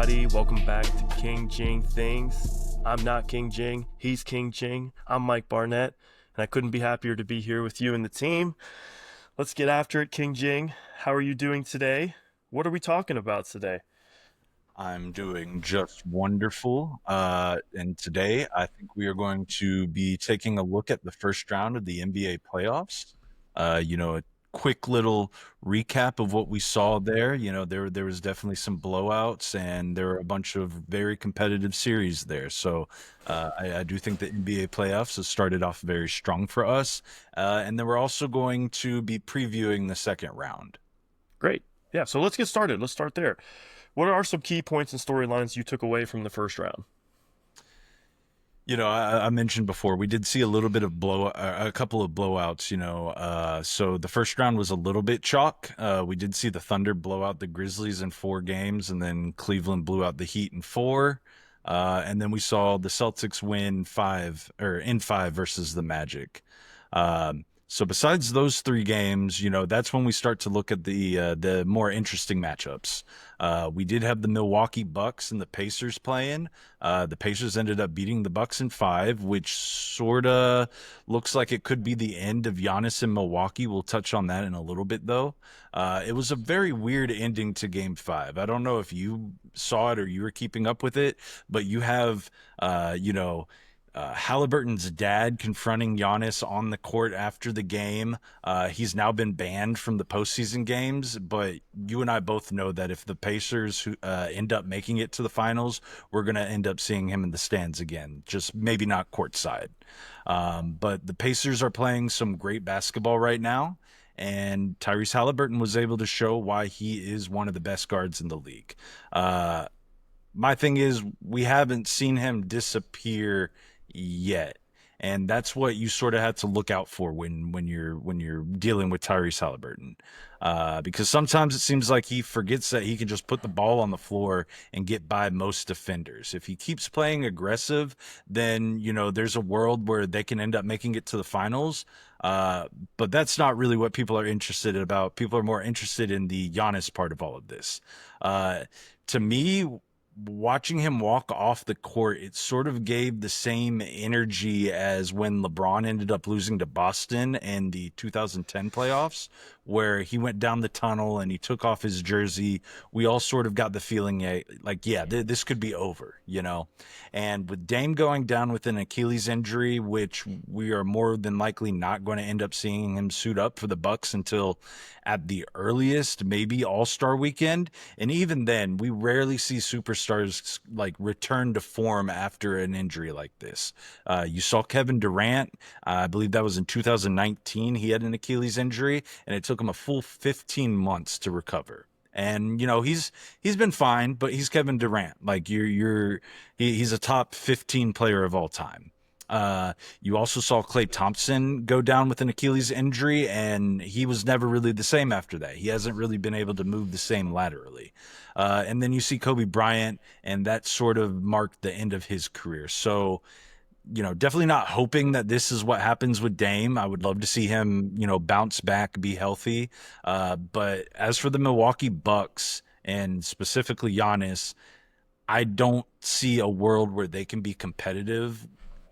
everybody. Welcome back to King Jing Things. I'm not King Jing, he's King Jing. I'm Mike Barnett, and I couldn't be happier to be here with you and the team. Let's get after it, King Jing. How are you doing today? What are we talking about today? I'm doing just wonderful. And today I think we are going to be taking a look at the first round of the NBA playoffs. A quick little recap of what we saw there. There was definitely some blowouts, and there were a bunch of very competitive series there. So I do think the NBA playoffs has started off very strong for us. And then we're also going to be previewing the second round. Great. Yeah, so let's get started. Let's start there. What are some key points and storylines you took away from the first round? I mentioned before we did see a little bit of a couple of blowouts. So the first round was a little bit chalk. We did see the Thunder blow out the Grizzlies in 4 games, and then Cleveland blew out the Heat in four. And then we saw the Celtics win in five versus the Magic. So besides those 3 games, that's when we start to look at the more interesting matchups. We did have the Milwaukee Bucks and the Pacers playing. The Pacers ended up beating the Bucks in five, which sort of looks like it could be the end of Giannis in Milwaukee. We'll touch on that in a little bit, though. It was a very weird ending to Game Five. I don't know if you saw it or you were keeping up with it, but you have, Halliburton's dad confronting Giannis on the court after the game. He's now been banned from the postseason games, but you and I both know that if the Pacers end up making it to the finals, we're going to end up seeing him in the stands again, just maybe not courtside. But the Pacers are playing some great basketball right now, and Tyrese Halliburton was able to show why he is one of the best guards in the league. Uh, my thing is, we haven't seen him disappear yet, and that's what you sort of have to look out for when you're dealing with Tyrese Halliburton, because sometimes it seems like he forgets that he can just put the ball on the floor and get by most defenders. If he keeps playing aggressive, then there's a world where they can end up making it to the finals. But that's not really what people are interested about. People are more interested in the Giannis part of all of this. Uh, to me, watching him walk off the court, it sort of gave the same energy as when LeBron ended up losing to Boston in the 2010 playoffs, where he went down the tunnel and he took off his jersey. We all sort of got the feeling like, yeah, this could be over. And with Dame going down with an Achilles injury, which we are more than likely not going to end up seeing him suit up for the Bucks until at the earliest, maybe All-Star weekend. And even then, we rarely see superstars like return to form after an injury like this. You saw Kevin Durant, I believe that was in 2019. He had an Achilles injury, and it took him a full 15 months to recover. And he's been fine, but he's Kevin Durant. Like he's a top 15 player of all time. You also saw Klay Thompson go down with an Achilles injury, and he was never really the same after that. He hasn't really been able to move the same laterally. And then you see Kobe Bryant, and that sort of marked the end of his career. So, definitely not hoping that this is what happens with Dame. I would love to see him, bounce back, be healthy. But as for the Milwaukee Bucks and specifically Giannis, I don't see a world where they can be competitive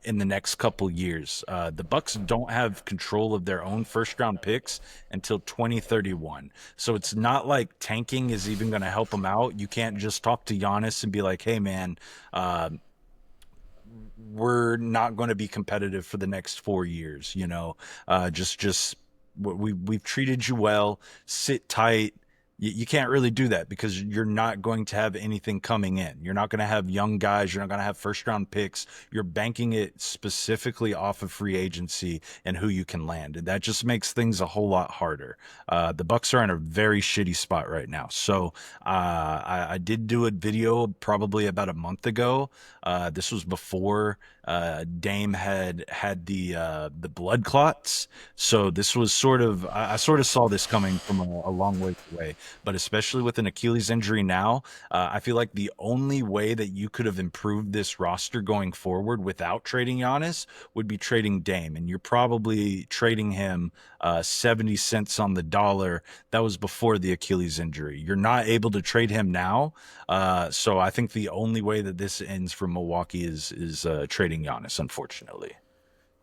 in the next couple years. The Bucks don't have control of their own first round picks until 2031. So it's not like tanking is even going to help them out. You can't just talk to Giannis and be like, "Hey, man, uh, we're not going to be competitive for the next 4 years." Just we've treated you well. Sit tight. You can't really do that because you're not going to have anything coming in. You're not going to have young guys. You're not going to have first round picks. You're banking it specifically off of free agency and who you can land. And that just makes things a whole lot harder. The Bucks are in a very shitty spot right now. So I did do a video probably about a month ago. This was before Dame had the blood clots. So this was sort of I sort of saw this coming from a long way away. but especially with an Achilles injury now, I feel like the only way that you could have improved this roster going forward without trading Giannis would be trading Dame, and you're probably trading him 70 cents on the dollar. That was before the Achilles injury. You're not able to trade him now, so I think the only way that this ends for Milwaukee is trading Giannis, unfortunately.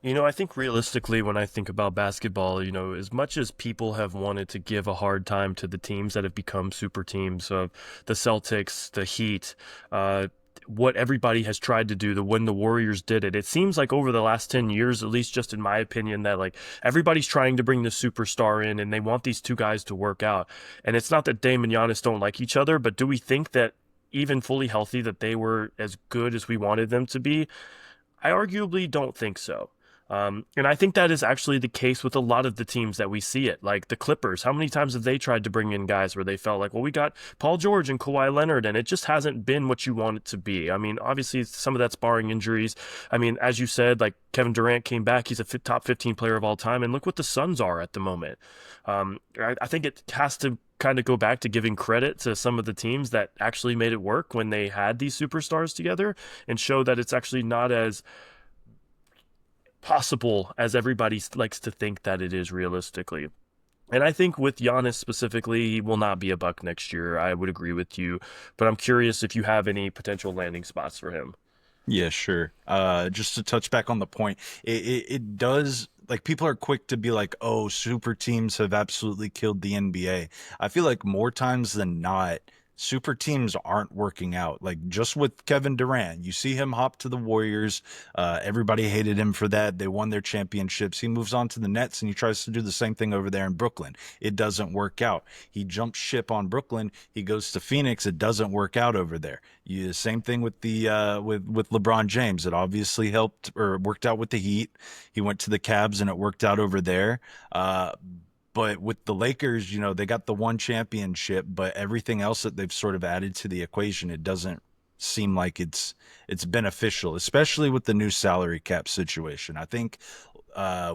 I think realistically, when I think about basketball, as much as people have wanted to give a hard time to the teams that have become super teams, the Celtics, the Heat, what everybody has tried to do, when the Warriors did it, it seems like over the last 10 years, at least just in my opinion, that like everybody's trying to bring the superstar in and they want these two guys to work out. And it's not that Dame and Giannis don't like each other, but do we think that even fully healthy that they were as good as we wanted them to be? I arguably don't think so. And I think that is actually the case with a lot of the teams that we see it, like the Clippers. How many times have they tried to bring in guys where they felt like, well, we got Paul George and Kawhi Leonard, and it just hasn't been what you want it to be. I mean, obviously, some of that's barring injuries. I mean, as you said, Kevin Durant came back. He's a top 15 player of all time, and look what the Suns are at the moment. I think it has to kind of go back to giving credit to some of the teams that actually made it work when they had these superstars together and show that it's actually not as possible as everybody likes to think that it is realistically. And I think with Giannis specifically, he will not be a Buck next year. I would agree with you, but I'm curious if you have any potential landing spots for him. Yeah, sure. Just to touch back on the point, it does, like, people are quick to be like, oh, super teams have absolutely killed the NBA. I feel like more times than not, super teams aren't working out. Like, just with Kevin Durant, you see him hop to the Warriors. Everybody hated him for that. They won their championships. He moves on to the Nets and he tries to do the same thing over there in Brooklyn. It doesn't work out. He jumps ship on Brooklyn. He goes to Phoenix. It doesn't work out over there. Same thing with the with LeBron James. It obviously helped or worked out with the Heat. He went to the Cavs and it worked out over there. But with the Lakers, they got the one championship, but everything else that they've sort of added to the equation, it doesn't seem like it's beneficial, especially with the new salary cap situation. I think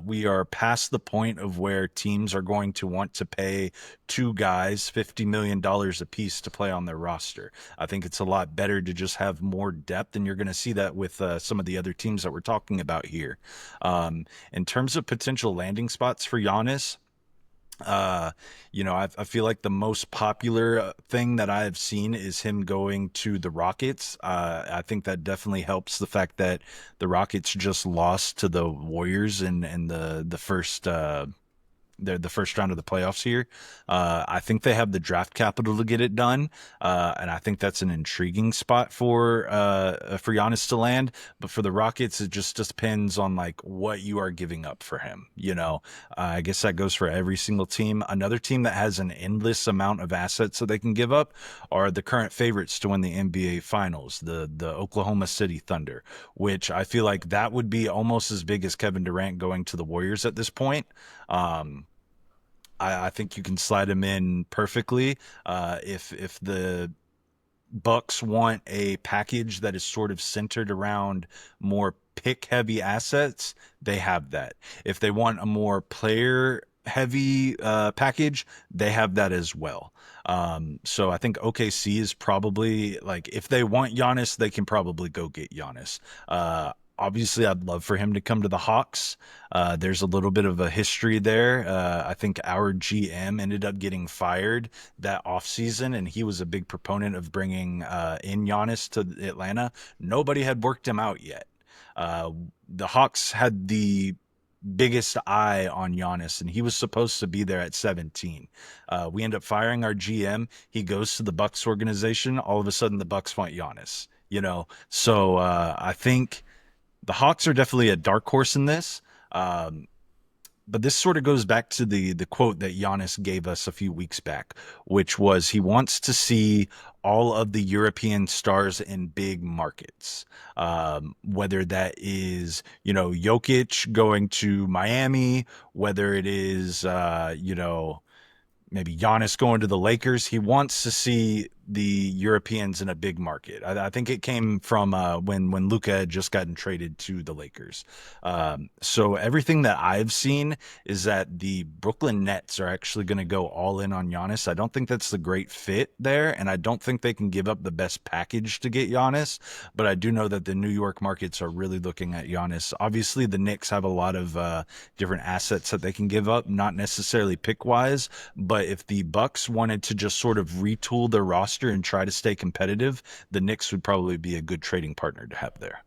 we are past the point of where teams are going to want to pay two guys $50 million a piece to play on their roster. I think it's a lot better to just have more depth, and you're going to see that with some of the other teams that we're talking about here. In terms of potential landing spots for Giannis, I feel like the most popular thing that I've seen is him going to the Rockets. I think that definitely helps the fact that the Rockets just lost to the Warriors in the first the first round of the playoffs here. I think they have the draft capital to get it done, and I think that's an intriguing spot for Giannis to land. But for the Rockets, it just depends on like what you are giving up for him. I guess that goes for every single team. Another team that has an endless amount of assets that they can give up are the current favorites to win the NBA Finals, the Oklahoma City Thunder, which I feel like that would be almost as big as Kevin Durant going to the Warriors at this point. I think you can slide him in perfectly. If the Bucks want a package that is sort of centered around more pick heavy assets, they have that. If they want a more player heavy package, they have that as well. So I think OKC is probably like, if they want Giannis, they can probably go get Giannis. Obviously, I'd love for him to come to the Hawks. There's a little bit of a history there. I think our GM ended up getting fired that offseason, and he was a big proponent of bringing in Giannis to Atlanta. Nobody had worked him out yet. The Hawks had the biggest eye on Giannis, and he was supposed to be there at 17. We end up firing our GM. He goes to the Bucks organization. All of a sudden, the Bucks want Giannis. So I think the Hawks are definitely a dark horse in this. But this sort of goes back to the quote that Giannis gave us a few weeks back, which was he wants to see all of the European stars in big markets. Whether that is, Jokic going to Miami, whether it is, maybe Giannis going to the Lakers. He wants to see the Europeans in a big market. I think it came from when Luka had just gotten traded to the Lakers. So everything that I've seen is that the Brooklyn Nets are actually going to go all in on Giannis. I don't think that's the great fit there, and I don't think they can give up the best package to get Giannis. But I do know that the New York markets are really looking at Giannis. Obviously, the Knicks have a lot of different assets that they can give up, not necessarily pick wise, but if the Bucks wanted to just sort of retool their roster and try to stay competitive, the Knicks would probably be a good trading partner to have there.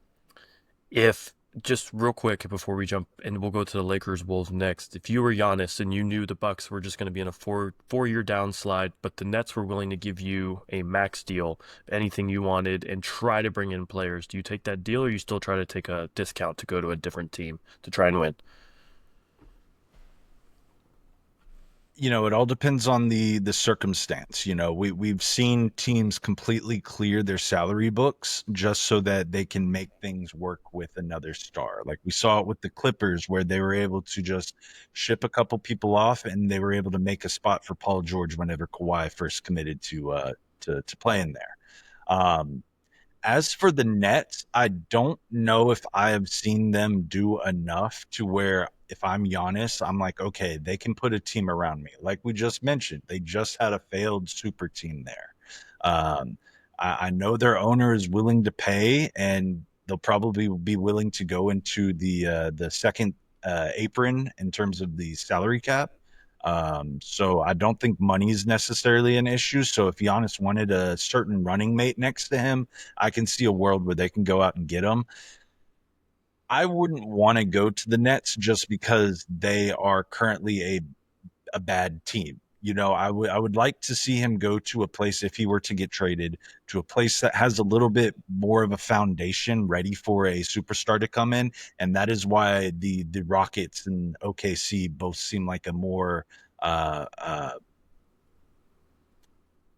If just real quick before we jump and we'll go to the Lakers Wolves next. If you were Giannis and you knew the Bucks were just going to be in a four-year downslide, but the Nets were willing to give you a max deal, anything you wanted, and try to bring in players, do you take that deal or you still try to take a discount to go to a different team to try and win? It all depends on the circumstance. We've seen teams completely clear their salary books just so that they can make things work with another star. Like we saw it with the Clippers, where they were able to just ship a couple people off, and they were able to make a spot for Paul George whenever Kawhi first committed to playing there. Um, as for the Nets, I don't know if I have seen them do enough to where if I'm Giannis, I'm like, okay, they can put a team around me. Like we just mentioned, they just had a failed super team there. Um, I know their owner is willing to pay, and they'll probably be willing to go into the second apron in terms of the salary cap. So I don't think money is necessarily an issue. So if Giannis wanted a certain running mate next to him, I can see a world where they can go out and get him. I wouldn't want to go to the Nets just because they are currently a bad team. I would like to see him go to a place if he were to get traded to a place that has a little bit more of a foundation ready for a superstar to come in, and that is why the Rockets and OKC both seem like a more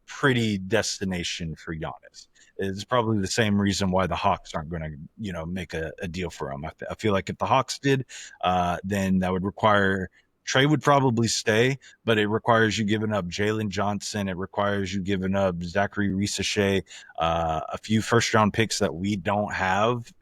pretty destination for Giannis. It's probably the same reason why the Hawks aren't going to, make a deal for him. I feel like if the Hawks did, then that would require Trey would probably stay, but it requires you giving up Jalen Johnson. It requires you giving up Zachary Risachet, a few first round picks that we don't have.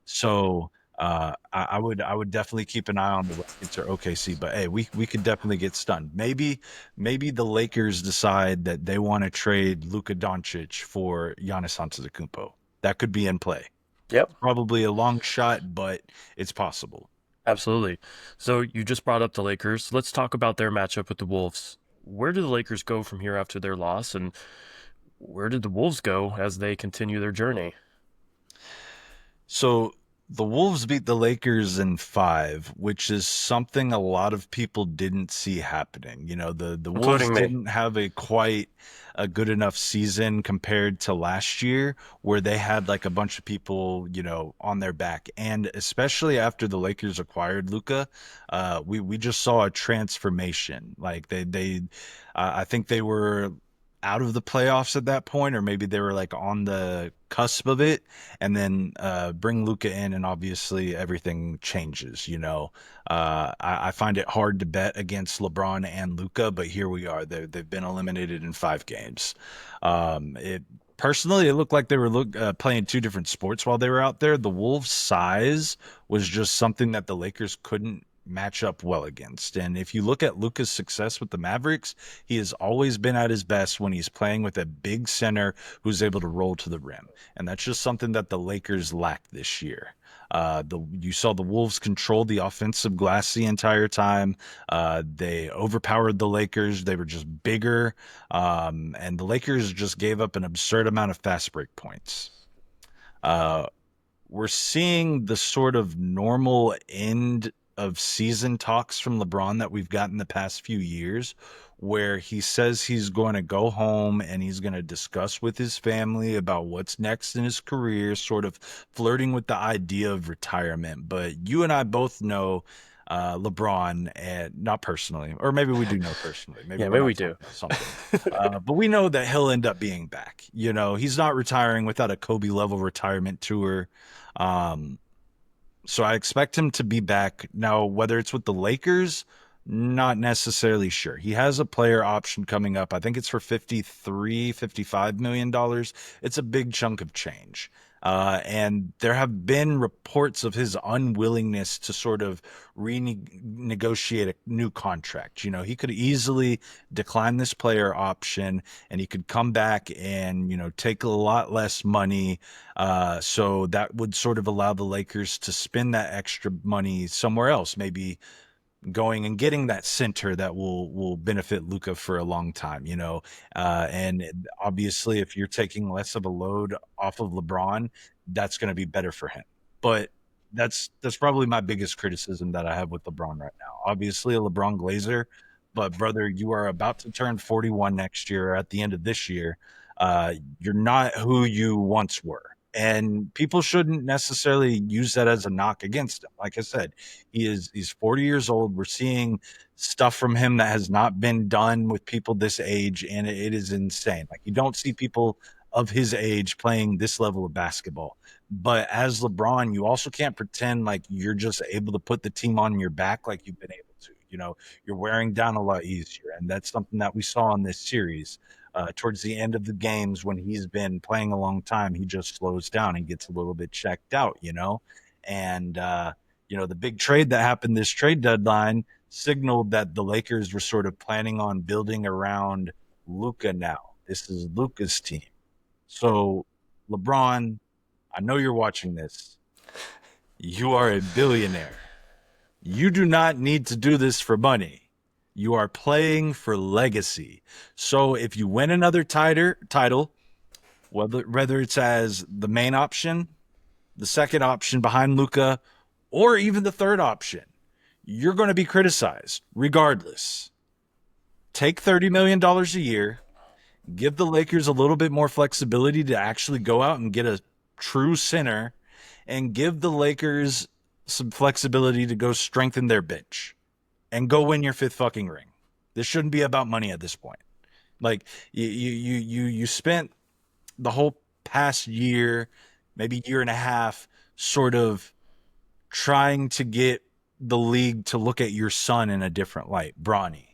So I would definitely keep an eye on the Rockets or OKC. But hey, we could definitely get stunned. Maybe the Lakers decide that they want to trade Luka Doncic for Giannis Antetokounmpo. That could be in play. Yep. Probably a long shot, but it's possible. Absolutely. So you just brought up the Lakers. Let's talk about their matchup with the Wolves. Where do the Lakers go from here after their loss, and where did the Wolves go as they continue their journey, So the Wolves beat the Lakers in five, which is something a lot of people didn't see happening. The Wolves including me? didn't have a quite a good enough season compared to last year, where they had like a bunch of people, on their back. And especially after the Lakers acquired Luca, we just saw a transformation. Like I think they were out of the playoffs at that point, or maybe they were like on the cusp of it, and then bring Luca in, and obviously everything changes. I find it hard to bet against LeBron and Luca, but here we are. They've been eliminated in 5 games. It personally, it looked like they were playing two different sports while they were out there. The Wolves' size was just something that the Lakers couldn't match up well against. And if you look at Luca's success with the Mavericks, he has always been at his best when he's playing with a big center who's able to roll to the rim. And that's just something that the Lakers lacked this year. You saw the Wolves control the offensive glass the entire time. They overpowered the Lakers. They were just bigger, and the Lakers just gave up an absurd amount of fast break points. Uh, we're seeing the sort of normal end of season talks from LeBron that we've gotten the past few years, where he says he's going to go home and he's going to discuss with his family about what's next in his career, sort of flirting with the idea of retirement. But you and I both know LeBron, and not personally, or maybe we do know personally. Maybe Yeah, we're maybe we not do. talking about something. But we know that he'll end up being back. He's not retiring without a Kobe level retirement tour. Um, so I expect him to be back now, whether it's with the Lakers Not necessarily sure. He has a player option coming up. I think it's for 53, 55 million dollars. It's a big chunk of change. And there have been reports of his unwillingness to sort of renegotiate a new contract. You know, he could easily decline this player option and he could come back and, you know, take a lot less money. So that would sort of allow the Lakers to spend that extra money somewhere else, maybe going and getting that center that will benefit Luca for a long time, you know. And obviously, if you're taking less of a load off of LeBron, that's going to be better for him. But that's probably my biggest criticism that I have with LeBron right now. Obviously, a LeBron Glazer, but brother, you are about to turn 41 next year. At the end of this year, you're not who you once were. And people shouldn't necessarily use that as a knock against him. Like I said, he's 40 years old. We're seeing stuff from him that has not been done with people this age, and it is insane. Like you don't see people of his age playing this level of basketball. But as LeBron, you also can't pretend like you're just able to put the team on your back like you've been able to. You know, you're wearing down a lot easier, and that's something that we saw in this series. Towards the end of the games, when he's been playing a long time, he just slows down and gets a little bit checked out, you know. And you know, the big trade that happened this trade deadline signaled that the Lakers were sort of planning on building around Luca now. This is Luca's team. So, LeBron, I know you're watching this. You are a billionaire. You do not need to do this for money. You are playing for legacy. So if you win another title, whether it's as the main option, the second option behind Luca, or even the third option, you're going to be criticized regardless. Take $30 million dollars a year, give the Lakers a little bit more flexibility to actually go out and get a true center, and give the Lakers some flexibility to go strengthen their bench and go win your fifth fucking ring. This shouldn't be about money at this point. Like you spent the whole past year, maybe year and a half, sort of trying to get the league to look at your son in a different light, Bronny.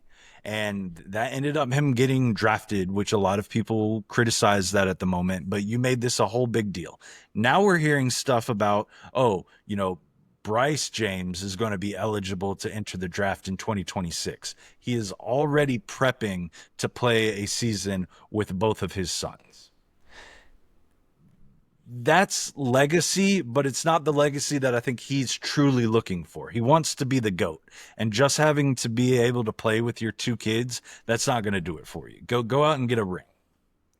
And that ended up him getting drafted, which a lot of people criticize that at the moment, but you made this a whole big deal. Now we're hearing stuff about, oh, you know, Bryce James is going to be eligible to enter the draft in 2026. He is already prepping to play a season with both of his sons. That's legacy, but it's not the legacy that I think he's truly looking for. He wants to be the GOAT, and just having to be able to play with your two kids, that's not going to do it for you. Go out and get a ring.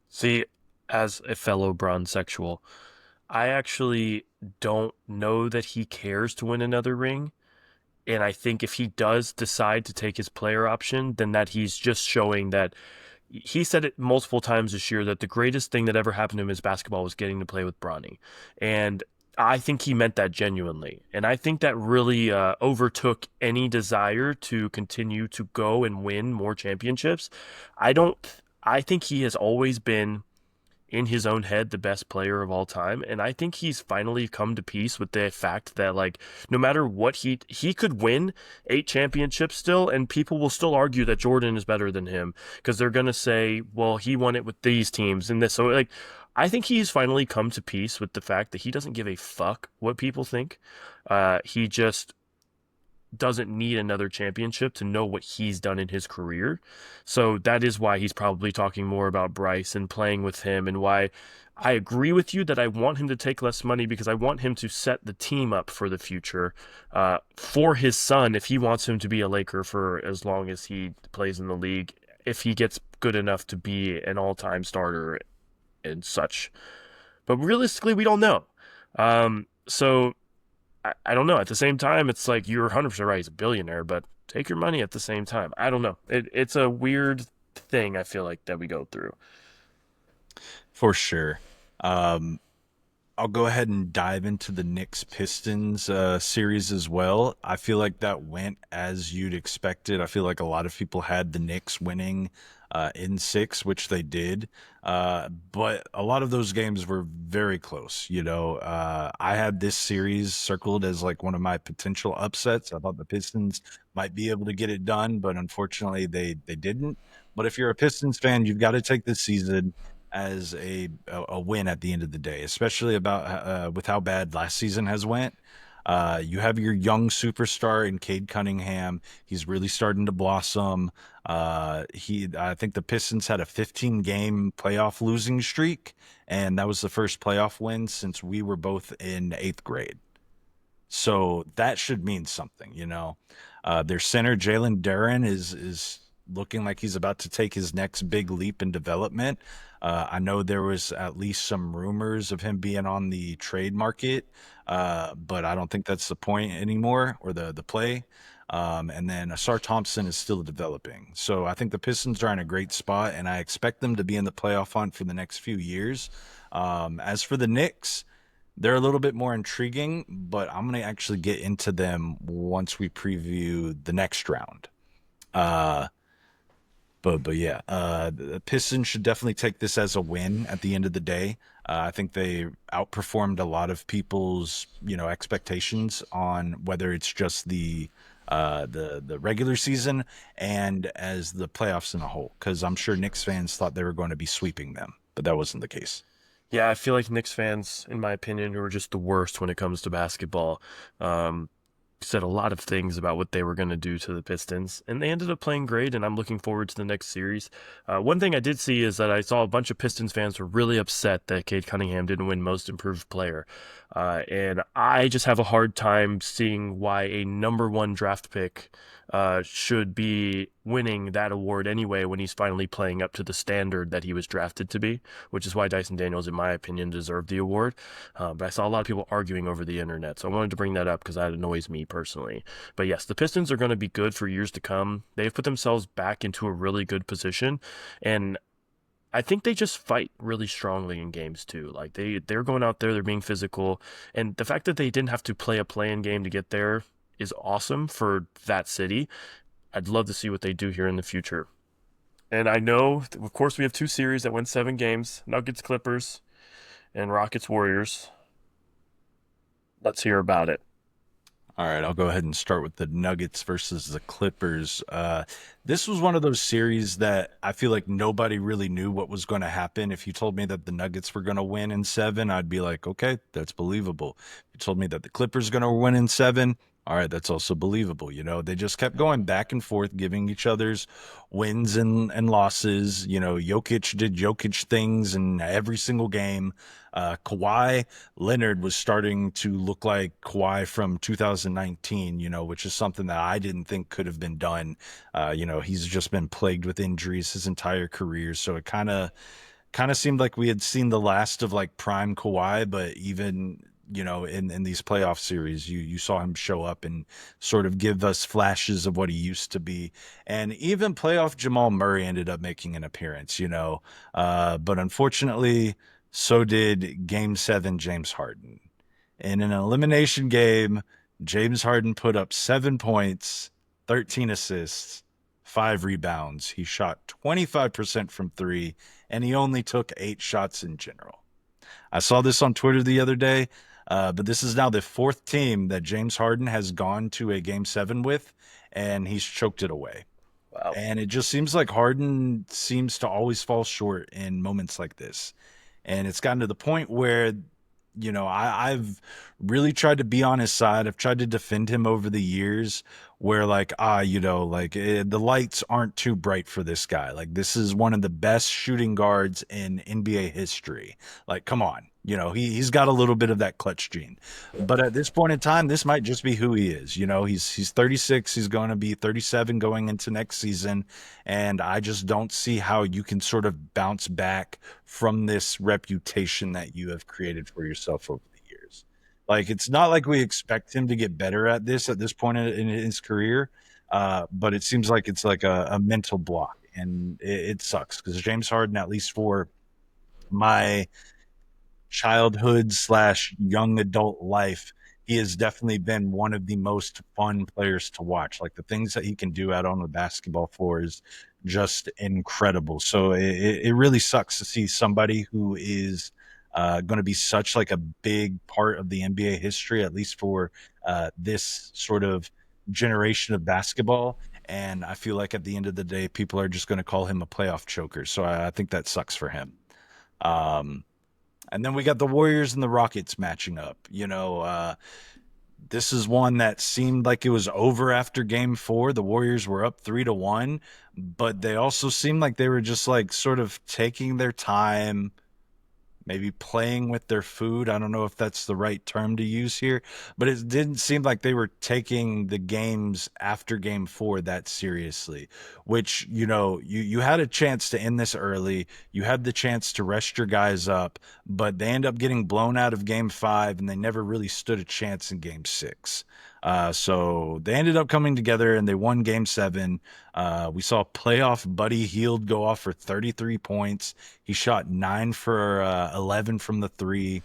See, as a fellow bronsexual, I actually don't know that he cares to win another ring. And I think if he does decide to take his player option, then that he's just showing that he said it multiple times this year that the greatest thing that ever happened to him in basketball was getting to play with Bronny. And I think he meant that genuinely. And I think that really overtook any desire to continue to go and win more championships. I don't, I think he has always been in his own head the best player of all time, and I think he's finally come to peace with the fact that, like, no matter what, he could win 8 championships still, and people will still argue that Jordan is better than him because they're gonna say, well, he won it with these teams and this. So, like, I think he's finally come to peace with the fact that he doesn't give a fuck what people think. He just doesn't need another championship to know what he's done in his career. So that is why he's probably talking more about Bryce and playing with him, and why I agree with you that I want him to take less money, because I want him to set the team up for the future for his son, if he wants him to be a Laker for as long as he plays in the league, if he gets good enough to be an all-time starter and such. But realistically, we don't know. So I don't know. At the same time, it's like you're 100% right. He's a billionaire, but take your money at the same time. I don't know. It's a weird thing, I feel like, that we go through. For sure. Um, I'll go ahead and dive into the Knicks Pistons series as well. I feel like that went as you'd expected. I feel like a lot of people had the Knicks winning. in six, which they did. But a lot of those games were very close. I had this series circled as like one of my potential upsets. I thought the Pistons might be able to get it done, but unfortunately they didn't. But if you're a Pistons fan, you've got to take this season as a win at the end of the day, especially about with how bad last season has went. You have your young superstar in Cade Cunningham. He's really starting to blossom. I think the Pistons had a 15 game playoff losing streak, and that was the first playoff win since we were both in eighth grade. So that should mean something. Their center Jalen Duren is looking like he's about to take his next big leap in development. I know there was at least some rumors of him being on the trade market, but I don't think that's the point anymore, or the play. And then Asar Thompson is still developing. So I think the Pistons are in a great spot, and I expect them to be in the playoff hunt for the next few years. As for the Knicks, they're a little bit more intriguing, but I'm going to actually get into them once we preview the next round. Uh, but yeah, the Pistons should definitely take this as a win at the end of the day. I think they outperformed a lot of people's expectations on whether it's just the regular season and as the playoffs in a whole. Because I'm sure Knicks fans thought they were going to be sweeping them, but that wasn't the case. Yeah, I feel like Knicks fans, in my opinion, who are just the worst when it comes to basketball, um, said a lot of things about what they were going to do to the Pistons, and they ended up playing great. And I'm looking forward to the next series. One thing I did see is that I saw a bunch of Pistons fans were really upset that Cade Cunningham didn't win Most Improved Player, and I just have a hard time seeing why a number one draft pick should be winning that award anyway when he's finally playing up to the standard that he was drafted to be, which is why Dyson Daniels, in my opinion, deserved the award. But I saw a lot of people arguing over the internet, so I wanted to bring that up because that annoys me personally. But yes, the Pistons are going to be good for years to come. They've put themselves back into a really good position, and I think they just fight really strongly in games too. Like they're going out there, they're being physical, and the fact that they didn't have to play a play-in game to get there is awesome for that city. I'd love to see what they do here in the future. And I know, of course, we have two series that went 7 games: Nuggets, Clippers, and Rockets, Warriors. Let's hear about it. All right, I'll go ahead and start with the Nuggets versus the Clippers. This was one of those series that I feel like nobody really knew what was going to happen. If you told me that the Nuggets were going to win in seven, I'd be like, okay, that's believable. If you told me that the Clippers are going to win in seven, all right, that's also believable. They just kept going back and forth, giving each other's wins and losses. Jokic did Jokic things in every single game. Kawhi Leonard was starting to look like Kawhi from 2019, which is something that I didn't think could have been done. He's just been plagued with injuries his entire career. So it kind of seemed like we had seen the last of like prime Kawhi, but even in these playoff series, you saw him show up and sort of give us flashes of what he used to be. And even playoff Jamal Murray ended up making an appearance, but unfortunately, so did Game 7 James Harden. In an elimination game, James Harden put up 7 points, 13 assists, 5 rebounds. He shot 25% from three, and he only took 8 shots in general. I saw this on Twitter the other day, but this is now the fourth team that James Harden has gone to a Game 7 with, and he's choked it away. Wow. And it just seems like Harden seems to always fall short in moments like this. And it's gotten to the point where, I've really tried to be on his side. I've tried to defend him over the years where like, the lights aren't too bright for this guy. Like this is one of the best shooting guards in NBA history. Like, come on. He's got a little bit of that clutch gene. But at this point in time, this might just be who he is. He's 36. He's going to be 37 going into next season. And I just don't see how you can sort of bounce back from this reputation that you have created for yourself over the years. Like, it's not like we expect him to get better at this point in his career. But it seems like it's like a mental block. And it sucks because James Harden, at least for my childhood/young adult life, he has definitely been one of the most fun players to watch. Like the things that he can do out on the basketball floor is just incredible. So it really sucks to see somebody who is going to be such like a big part of the NBA history, at least for this sort of generation of basketball. And I feel like at the end of the day, people are just going to call him a playoff choker. So I think that sucks for him. Um, and then we got the Warriors and the Rockets matching up. This is one that seemed like it was over after game 4. The Warriors were up 3-1, but they also seemed like they were just like sort of taking their time, maybe playing with their food. I don't know if that's the right term to use here, but it didn't seem like they were taking the games after game 4 that seriously, which, you had a chance to end this early. You had the chance to rest your guys up, but they end up getting blown out of game 5 and they never really stood a chance in game 6. So they ended up coming together and they won game 7. We saw playoff Buddy Hield go off for 33 points. He shot 9 for 11 from the 3.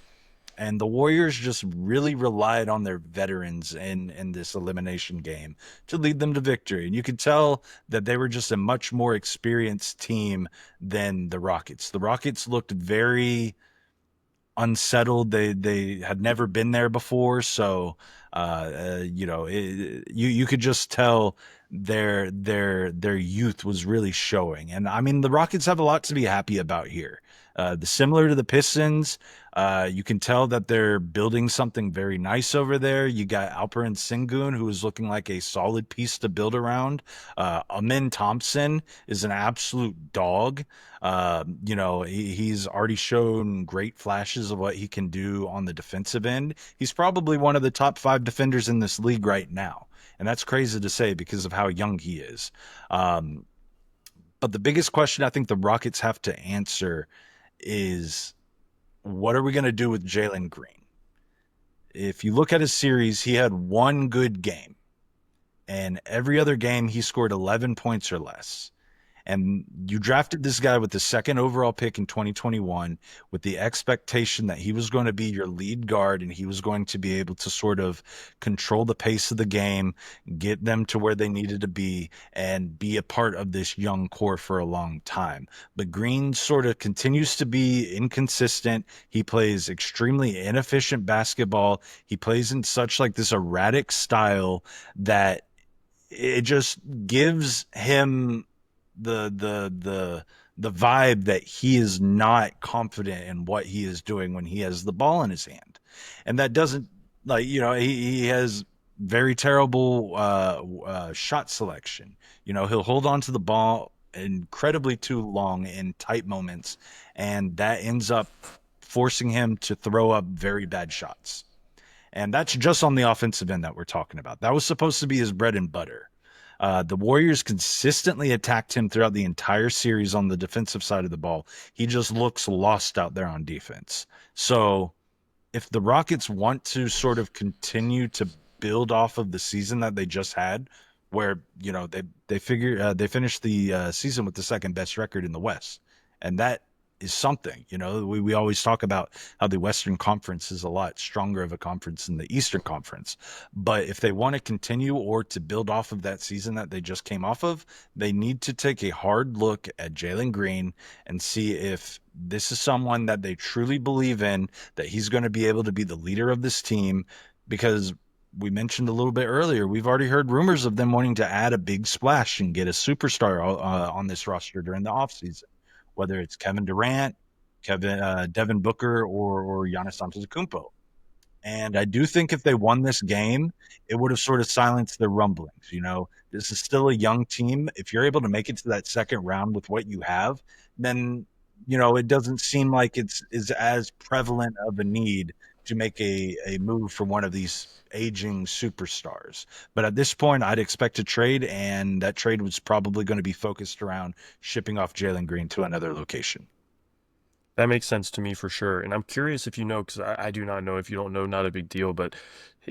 And the Warriors just really relied on their veterans in this elimination game to lead them to victory. And you could tell that they were just a much more experienced team than the Rockets. The Rockets looked very unsettled. They had never been there before, so you could just tell their youth was really showing. And I mean, the Rockets have a lot to be happy about here. Similar to the Pistons, you can tell that they're building something very nice over there. You got Alperen Sengun, who is looking like a solid piece to build around. Amin Thompson is an absolute dog. He's already shown great flashes of what he can do on the defensive end. He's probably one of the top 5 defenders in this league right now. And that's crazy to say because of how young he is. But the biggest question I think the Rockets have to answer is, what are we going to do with Jalen Green? If you look at his series, he had one good game. And every other game, he scored 11 points or less. And you drafted this guy with the second overall pick in 2021 with the expectation that he was going to be your lead guard and he was going to be able to sort of control the pace of the game, get them to where they needed to be, and be a part of this young core for a long time. But Green sort of continues to be inconsistent. He plays extremely inefficient basketball. He plays in such like this erratic style that it just gives him the vibe that he is not confident in what he is doing when he has the ball in his hand. And that doesn't, like, he has very terrible shot selection. He'll hold on to the ball incredibly too long in tight moments, and that ends up forcing him to throw up very bad shots. And that's just on the offensive end that we're talking about. That was supposed to be his bread and butter. The Warriors consistently attacked him throughout the entire series on the defensive side of the ball. He just looks lost out there on defense. So if the Rockets want to sort of continue to build off of the season that they just had, where they finished the season with the second best record in the West, and that is something. We always talk about how the Western Conference is a lot stronger of a conference than the Eastern Conference. But if they want to continue or to build off of that season that they just came off of, they need to take a hard look at Jalen Green and see if this is someone that they truly believe in, that he's going to be able to be the leader of this team. Because we mentioned a little bit earlier, we've already heard rumors of them wanting to add a big splash and get a superstar on this roster during the offseason, whether it's Kevin Durant, Devin Booker, or Giannis Antetokounmpo. And I do think if they won this game, it would have sort of silenced their rumblings. This is still a young team. If you're able to make it to that second round with what you have, then, it doesn't seem like it's is as prevalent of a need to make a move for one of these aging superstars. But at this point, I'd expect a trade, and that trade was probably going to be focused around shipping off Jalen Green to another location. That makes sense to me for sure. And I'm curious if you know, because I do not know. If you don't know, not a big deal. But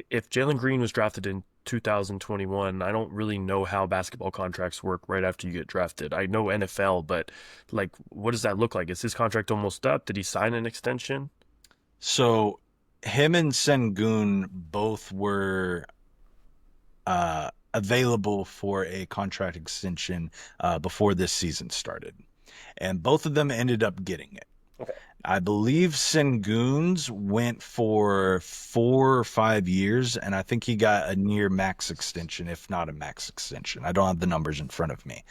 if Jalen Green was drafted in 2021, I don't really know how basketball contracts work right after you get drafted. I know NFL, but like, what does that look like? Is his contract almost up? Did he sign an extension? So him and Sengun both were available for a contract extension before this season started, and both of them ended up getting it. Okay. I believe Sengun's went for 4 or 5 years, and I think he got a near max extension, if not a max extension. I don't have the numbers in front of me.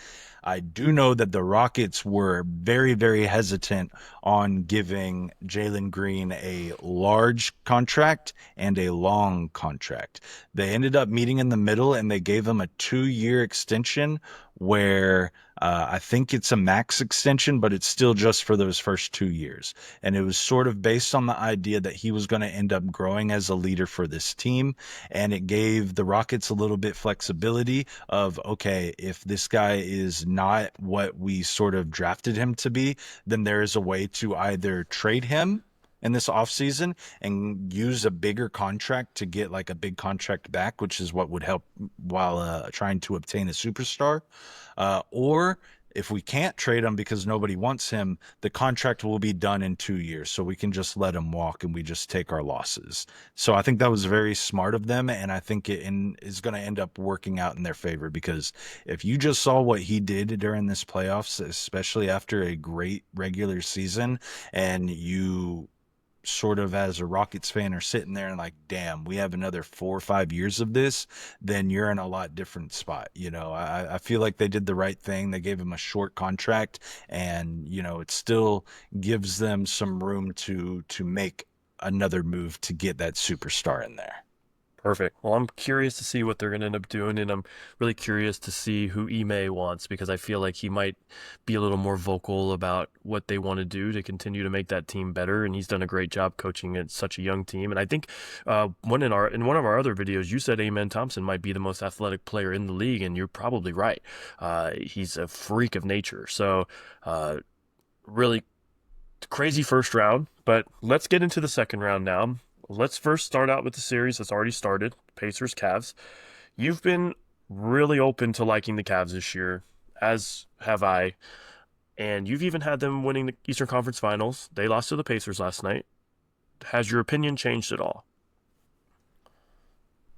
I do know that the Rockets were very, very hesitant on giving Jalen Green a large contract and a long contract. They ended up meeting in the middle and they gave him a 2 year extension where I think it's a max extension, but it's still just for those first 2 years. And it was sort of based on the idea that he was going to end up growing as a leader for this team. And it gave the Rockets a little bit flexibility of, okay, if this guy is not what we sort of drafted him to be, then there is a way to either trade him in this offseason and use a bigger contract to get like a big contract back, which is what would help while trying to obtain a superstar. Or if we can't trade him because nobody wants him, the contract will be done in 2 years. So we can just let him walk and we just take our losses. So I think that was very smart of them. And I think is going to end up working out in their favor because if you just saw what he did during this playoffs, especially after a great regular season, and you sort of as a Rockets fan are sitting there and like, damn, we have another 4 or 5 years of this, then you're in a lot different spot. I feel like they did the right thing. They gave him a short contract and, it still gives them some room to make another move to get that superstar in there. Perfect. Well, I'm curious to see what they're going to end up doing, and I'm really curious to see who Ime wants because I feel like he might be a little more vocal about what they want to do to continue to make that team better. And he's done a great job coaching at such a young team. And I think in one of our other videos, you said Amen Thompson might be the most athletic player in the league, and you're probably right. He's a freak of nature. So really crazy first round, but let's get into the second round now. Let's first start out with the series that's already started, Pacers Cavs. You've been really open to liking the Cavs this year, as have I. And you've even had them winning the Eastern Conference Finals. They lost to the Pacers last night. Has your opinion changed at all?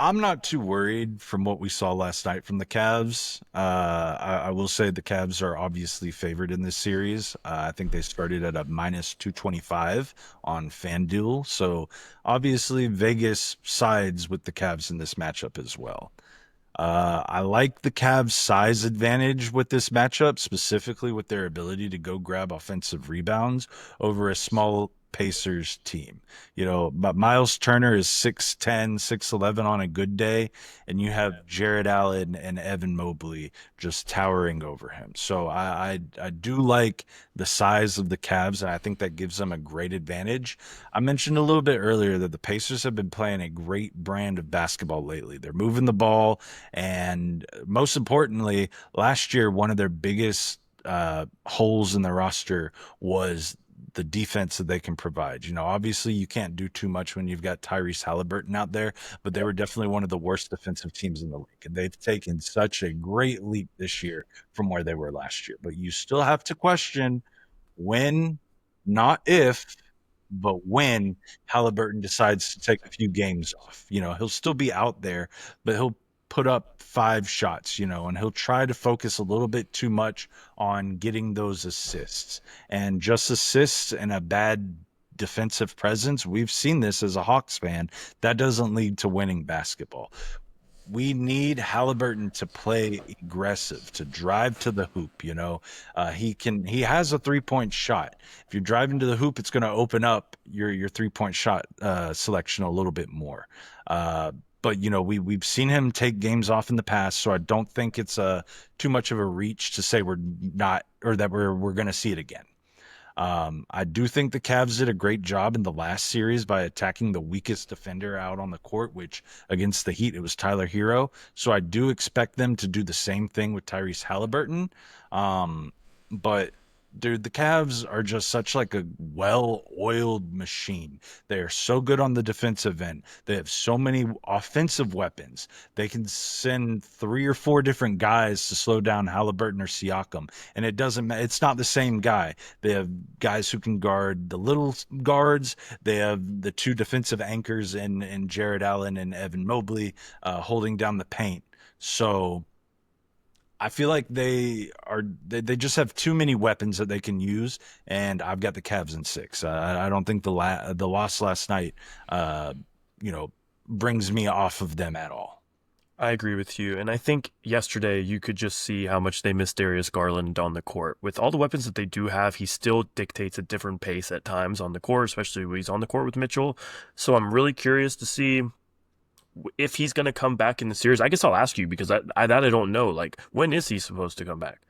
I'm not too worried from what we saw last night from the Cavs. I will say the Cavs are obviously favored in this series. I think they started at a minus 225 on FanDuel. So obviously Vegas sides with the Cavs in this matchup as well. I like the Cavs' size advantage with this matchup, specifically with their ability to go grab offensive rebounds over a small Pacers team. But Miles Turner is 6'10, 6'11 on a good day, and you have Jared Allen and Evan Mobley just towering over him. So I do like the size of the Cavs, and I think that gives them a great advantage. I mentioned a little bit earlier that the Pacers have been playing a great brand of basketball lately. They're moving the ball, and most importantly, last year, one of their biggest holes in the roster was the defense that they can provide. Obviously you can't do too much when you've got Tyrese Halliburton out there, but they were definitely one of the worst defensive teams in the league. And they've taken such a great leap this year from where they were last year. But you still have to question when, not if, but when Halliburton decides to take a few games off. He'll still be out there, but he'll put up 5 shots, and he'll try to focus a little bit too much on getting those assists. And just assists and a bad defensive presence, we've seen this as a Hawks fan, that doesn't lead to winning basketball. We need Halliburton to play aggressive, to drive to the hoop. He has a 3-point shot. If you're driving to the hoop, it's going to open up your 3-point shot selection a little bit more. But we've seen him take games off in the past, so I don't think it's too much of a reach to say we're not, or that we're going to see it again. I do think the Cavs did a great job in the last series by attacking the weakest defender out on the court, which against the Heat, it was Tyler Hero. So I do expect them to do the same thing with Tyrese Halliburton. But Dude, the Cavs are just such like a well-oiled machine. They are so good on the defensive end. They have so many offensive weapons. They can send three or four different guys to slow down Halliburton or Siakam, and it doesn't matter. It's not the same guy. They have guys who can guard the little guards. They have the two defensive anchors in Jared Allen and Evan Mobley holding down the paint. So I feel like they just have too many weapons that they can use, and I've got the Cavs in six. I don't think the loss last night, uh, you know, brings me off of them at all. I agree with you. And I think yesterday you could just see how much they miss Darius Garland on the court. With all the weapons that they do have, he still dictates a different pace at times on the court, especially when he's on the court with Mitchell. So I'm really curious to see if he's going to come back in the series. I guess I'll ask you because I don't know. Like, when is he supposed to come back?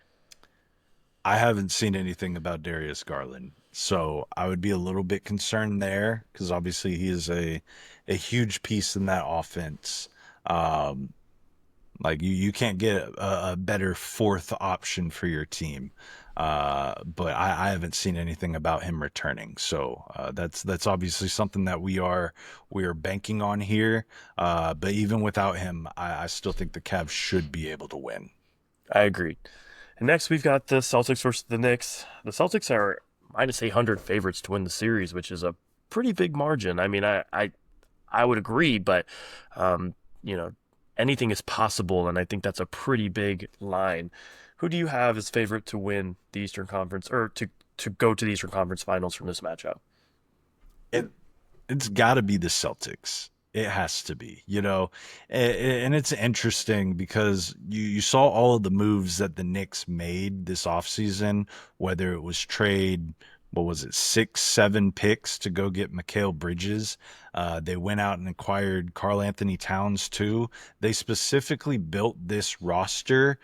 I haven't seen anything about Darius Garland, so I would be a little bit concerned there because obviously he is a huge piece in that offense. Um, Like you can't get a better fourth option for your team. But I haven't seen anything about him returning. So that's obviously something that we are banking on here. But even without him, I still think the Cavs should be able to win. I agree. And next we've got the Celtics versus the Knicks. The Celtics are minus 800 favorites to win the series, which is a pretty big margin. I mean, I would agree, but um, you know, anything is possible, and I think that's a pretty big line. Who do you have as favorite to win the Eastern Conference or to go to the Eastern Conference Finals from this matchup? It it's got to be the Celtics. It has to be, and it's interesting because you saw all of the moves that the Knicks made this offseason, whether it was trade, what was it, six, seven picks to go get Mikal Bridges. They went out and acquired Carl Anthony Towns too. They specifically built this roster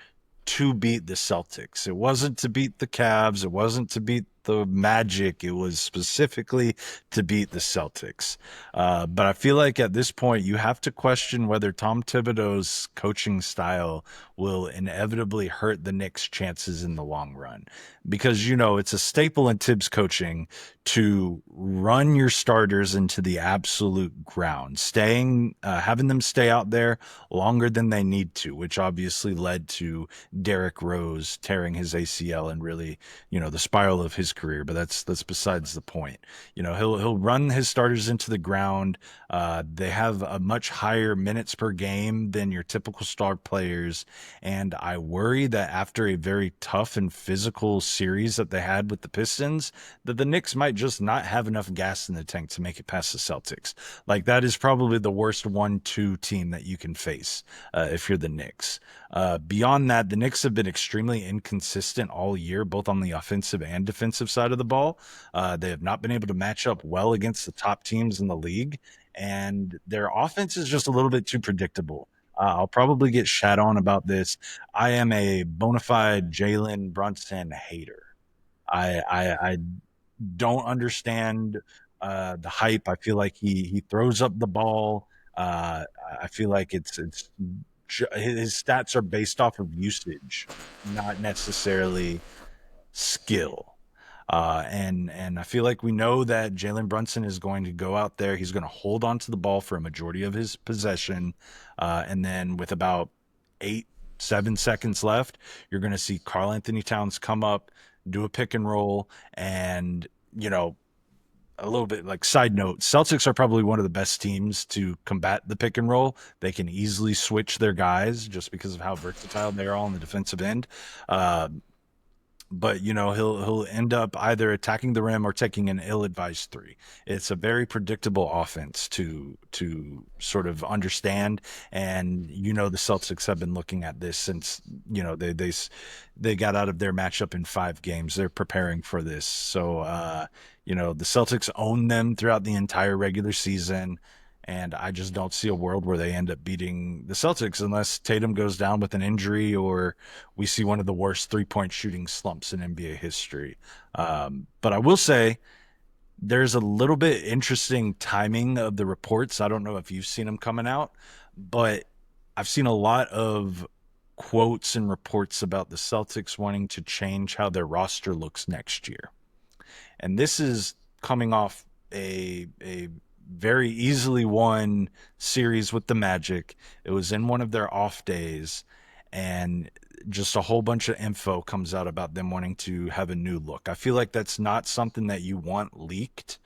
to beat the Celtics. It wasn't to beat the Cavs. It wasn't to beat the Magic. It was specifically to beat the Celtics. But I feel like at this point, you have to question whether Tom Thibodeau's coaching style will inevitably hurt the Knicks' chances in the long run. Because, it's a staple in Tibbs coaching to run your starters into the absolute ground, having them stay out there longer than they need to, which obviously led to Derrick Rose tearing his ACL and really, the spiral of his career. But that's besides the point. He'll run his starters into the ground. They have a much higher minutes per game than your typical star players, and I worry that after a very tough and physical series that they had with the Pistons, that the Knicks might just not have enough gas in the tank to make it past the Celtics. Like that is probably the worst 1-2 team that you can face if you're the Knicks. Beyond that, the Knicks have been extremely inconsistent all year, both on the offensive and defensive side of the ball. They have not been able to match up well against the top teams in the league, and their offense is just a little bit too predictable. I'll probably get shat on about this. I am a bona fide Jalen Brunson hater. I don't understand the hype. I feel like he throws up the ball. I feel like it's his stats are based off of usage, not necessarily skill. And I feel like we know that Jalen Brunson is going to go out there. He's going to hold on to the ball for a majority of his possession, and then with about 8-7 seconds left, you're going to see Carl Anthony Towns come up, do a pick and roll, and a little bit like side note, Celtics are probably one of the best teams to combat the pick and roll. They can easily switch their guys just because of how versatile they are on the defensive end. Uh, but he'll end up either attacking the rim or taking an ill-advised three. It's a very predictable offense to sort of understand, and the Celtics have been looking at this since they got out of their matchup in 5 games. They're preparing for this, so the Celtics own them throughout the entire regular season. And I just don't see a world where they end up beating the Celtics unless Tatum goes down with an injury or we see one of the worst 3-point shooting slumps in NBA history. But I will say there's a little bit interesting timing of the reports. I don't know if you've seen them coming out, but I've seen a lot of quotes and reports about the Celtics wanting to change how their roster looks next year. And this is coming off a very easily won series with the Magic. It was in one of their off days, and just a whole bunch of info comes out about them wanting to have a new look. I feel like that's not something that you want leaked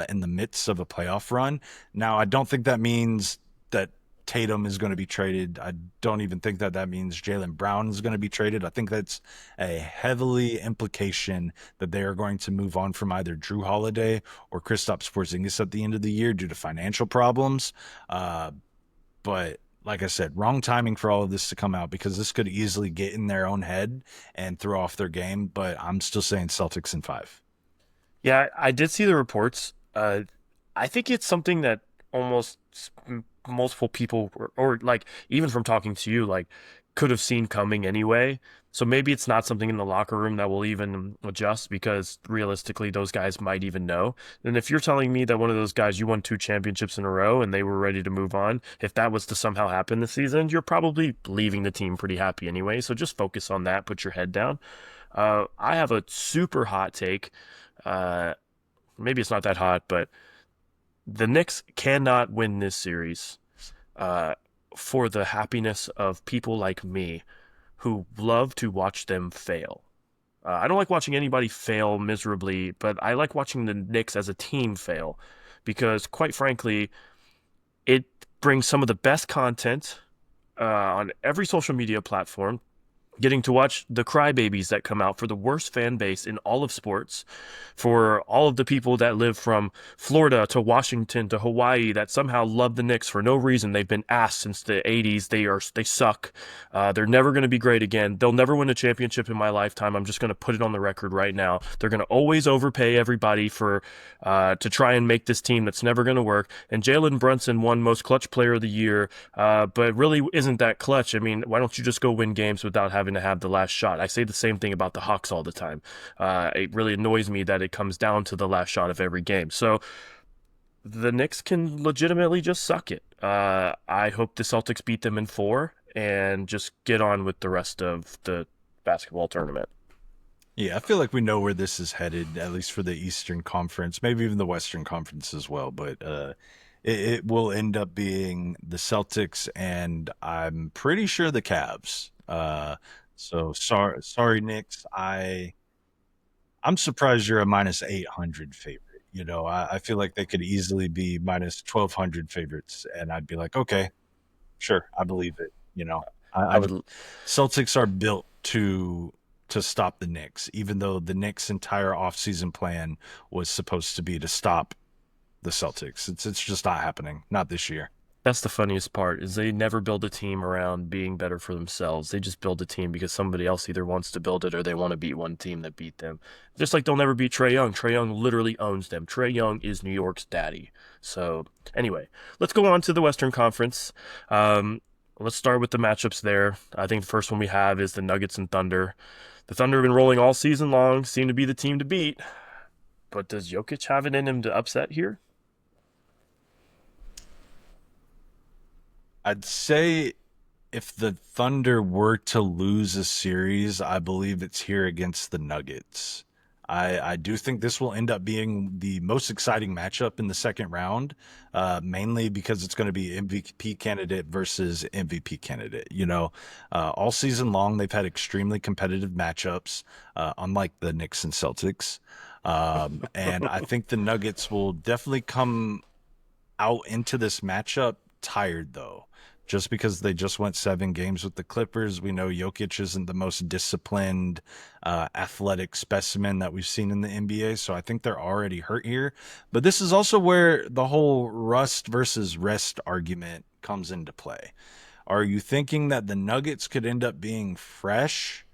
in the midst of a playoff run. Now, I don't think that means that Tatum is going to be traded. I don't even think that that means Jaylen Brown is going to be traded. I think that's a heavily implication that they are going to move on from either Drew Holiday or Kristaps Porzingis at the end of the year due to financial problems. But like I said, wrong timing for all of this to come out, because this could easily get in their own head and throw off their game. But I'm still saying Celtics in 5. Yeah, I did see the reports. I think it's something that almost multiple people, or like even from talking to you, like could have seen coming anyway. So maybe it's not something in the locker room that will even adjust, because realistically, those guys might even know. And if you're telling me that one of those guys, you won 2 championships in a row and they were ready to move on, if that was to somehow happen this season, you're probably leaving the team pretty happy anyway. So just focus on that, put your head down. I have a super hot take. Uh, Maybe it's not that hot, but the Knicks cannot win this series uh, for the happiness of people like me who love to watch them fail. I don't like watching anybody fail miserably, but I like watching the Knicks as a team fail, because, quite frankly, it brings some of the best content on every social media platform. Getting to watch the crybabies that come out for the worst fan base in all of sports, for all of the people that live from Florida to Washington to Hawaii that somehow love the Knicks for no reason. They've been asked since the 80s. They suck. They're never going to be great again. They'll never win a championship in my lifetime. I'm just going to put it on the record right now. They're going to always overpay everybody for to try and make this team that's never going to work. And Jalen Brunson won Most Clutch Player of the Year, but really isn't that clutch. I mean, why don't you just go win games without having to have the last shot? I say the same thing about the Hawks all the time. It really annoys me that it comes down to the last shot of every game. So the Knicks can legitimately just suck it. I hope the Celtics beat them in 4 and just get on with the rest of the basketball tournament. Yeah, I feel like we know where this is headed, at least for the Eastern Conference, maybe even the Western Conference as well. But it will end up being the Celtics, and I'm pretty sure the Cavs. So sorry, Knicks. I'm surprised you're a minus 800 favorite. You know, I feel like they could easily be minus 1,200 favorites, and I'd be like, okay, sure, I believe it. You know, I would. Celtics are built to stop the Knicks, even though the Knicks' entire offseason plan was supposed to be to stop the Celtics. It's just not happening. Not this year. That's the funniest part, is they never build a team around being better for themselves. They just build a team because somebody else either wants to build it or they want to beat one team that beat them. Just like they'll never beat Trae Young. Trae Young literally owns them. Trae Young is New York's daddy. So anyway, let's go on to the Western Conference. Let's start with the matchups there. I think the first one we have is the Nuggets and Thunder. The Thunder have been rolling all season long, seem to be the team to beat. But does Jokic have it in him to upset here? I'd say if the Thunder were to lose a series, I believe it's here against the Nuggets. I do think this will end up being the most exciting matchup in the second round, mainly because it's going to be MVP candidate versus MVP candidate. You know, all season long, they've had extremely competitive matchups, unlike the Knicks and Celtics. And I think the Nuggets will definitely come out into this matchup tired, though. Just because they just went 7 games with the Clippers, we know Jokic isn't the most disciplined, athletic specimen that we've seen in the NBA. So I think they're already hurt here. But this is also where the whole rust versus rest argument comes into play. Are you thinking that the Nuggets could end up being fresh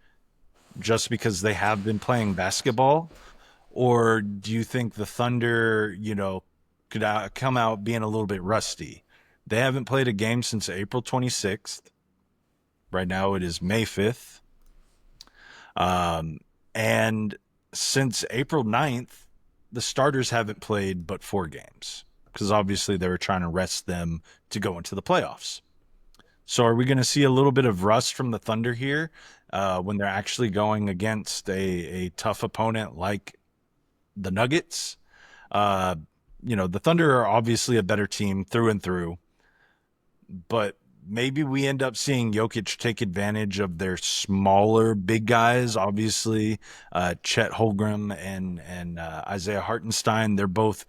just because they have been playing basketball? Or do you think the Thunder, you know, could come out being a little bit rusty? They haven't played a game since April 26th. Right now it is May 5th. And since April 9th, the starters haven't played but 4 games, because obviously they were trying to rest them to go into the playoffs. So are we going to see a little bit of rust from the Thunder here when they're actually going against a tough opponent like the Nuggets? Uh, the Thunder are obviously a better team through and through, but maybe we end up seeing Jokic take advantage of their smaller big guys. Obviously, Chet Holmgren and Isaiah Hartenstein, they're both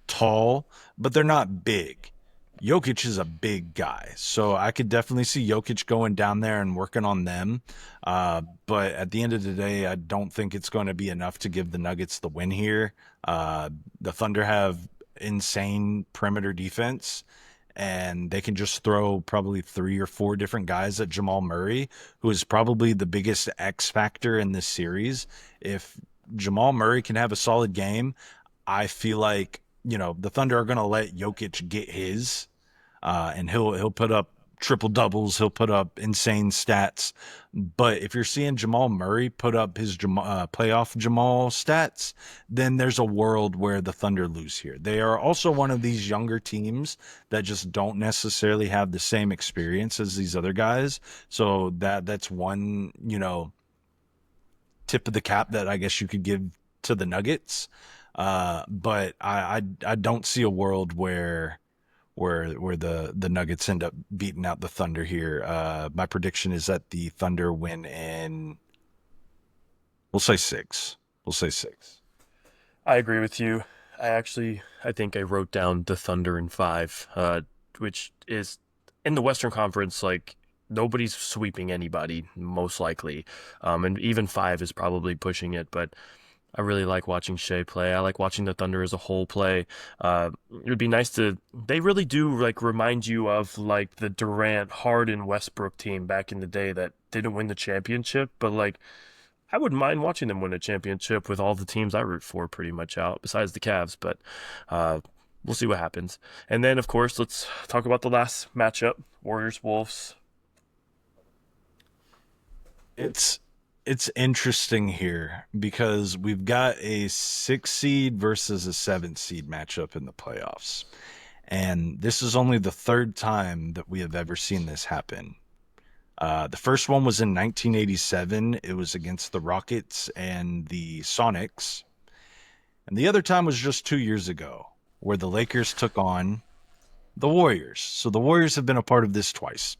tall, but they're not big. Jokic is a big guy, so I could definitely see Jokic going down there and working on them. But at the end of the day, I don't think it's going to be enough to give the Nuggets the win here. The Thunder have insane perimeter defense, and they can just throw probably 3 or 4 different guys at Jamal Murray, who is probably the biggest X factor in this series. If Jamal Murray can have a solid game, I feel like the Thunder are going to let Jokic get his, and he'll put up triple doubles, he'll put up insane stats. But if you're seeing Jamal Murray put up his playoff Jamal stats, then there's a world where the Thunder lose here. They are also one of these younger teams that just don't necessarily have the same experience as these other guys. So that's one tip of the cap that I guess you could give to the Nuggets. But I don't see a world where the Nuggets end up beating out the Thunder here. My prediction is that the Thunder win in, we'll say six. We'll say six. I agree with you. I think I wrote down the Thunder in five, which is in the Western Conference, like nobody's sweeping anybody, most likely. And even five is probably pushing it, but I really like watching Shea play. I like watching the Thunder as a whole play. It would be nice to. They really do like remind you of like the Durant, Harden, Westbrook team back in the day that didn't win the championship, but like I wouldn't mind watching them win a championship with all the teams I root for pretty much out, besides the Cavs. But uh, we'll see what happens. And then, of course, let's talk about the last matchup: Warriors Wolves. It's it's interesting here because we've got a 6 seed versus a 7 seed matchup in the playoffs. And this is only the third time that we have ever seen this happen. The first one was in 1987. It was against the Rockets and the Sonics. And the other time was just 2 years ago, where the Lakers took on the Warriors. So the Warriors have been a part of this twice.